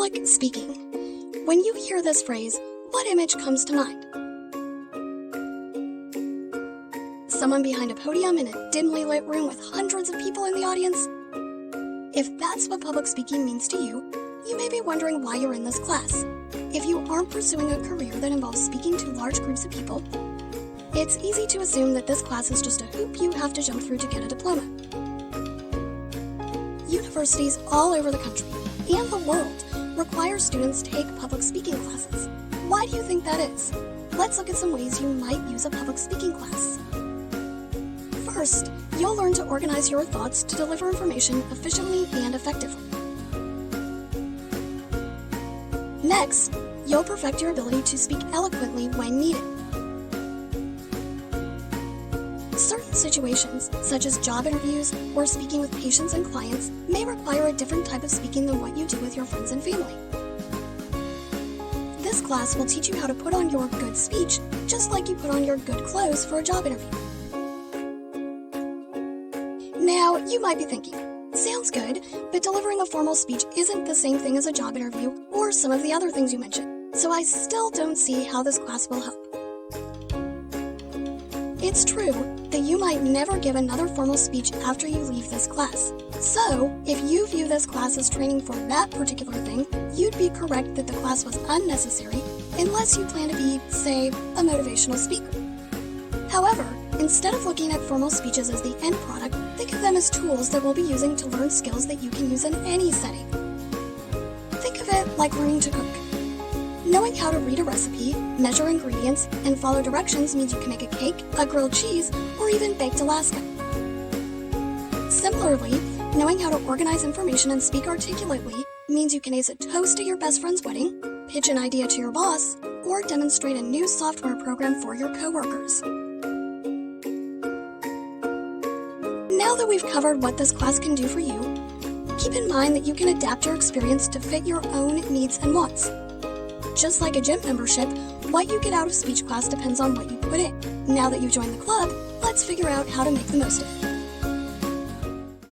Public speaking. When you hear this phrase, what image comes to mind? Someone behind a podium in a dimly lit room with hundreds of people in the audience? If that's what public speaking means to you, you may be wondering why you're in this class. If you aren't pursuing a career that involves speaking to large groups of people, it's easy to assume that this class is just a hoop you have to jump through to get a diploma. Universities all over the country and the world require students take public speaking classes. Why do you think that is? Let's look at some ways you might use a public speaking class. First, you'll learn to organize your thoughts to deliver information efficiently and effectively. Next, you'll perfect your ability to speak eloquently when needed. Certain situations, such as job interviews or speaking with patients and clients, may require a different type of speaking than what you do with your friends and family. This class will teach you how to put on your good speech, just like you put on your good clothes for a job interview. Now, you might be thinking, sounds good, but delivering a formal speech isn't the same thing as a job interview or some of the other things you mentioned, so I still don't see how this class will help. It's true that you might never give another formal speech after you leave this class. So, if you view this class as training for that particular thing, you'd be correct that the class was unnecessary unless you plan to be, say, a motivational speaker. However, instead of looking at formal speeches as the end product, think of them as tools that we'll be using to learn skills that you can use in any setting. Think of it like learning to cook. Knowing how to read a recipe, measure ingredients, and follow directions means you can make a cake, a grilled cheese, or even baked Alaska. Similarly, knowing how to organize information and speak articulately means you can ace a toast at your best friend's wedding, pitch an idea to your boss, or demonstrate a new software program for your coworkers. Now that we've covered what this class can do for you, keep in mind that you can adapt your experience to fit your own needs and wants. Just like a gym membership, what you get out of speech class depends on what you put in. Now that you've joined the club, let's figure out how to make the most of it.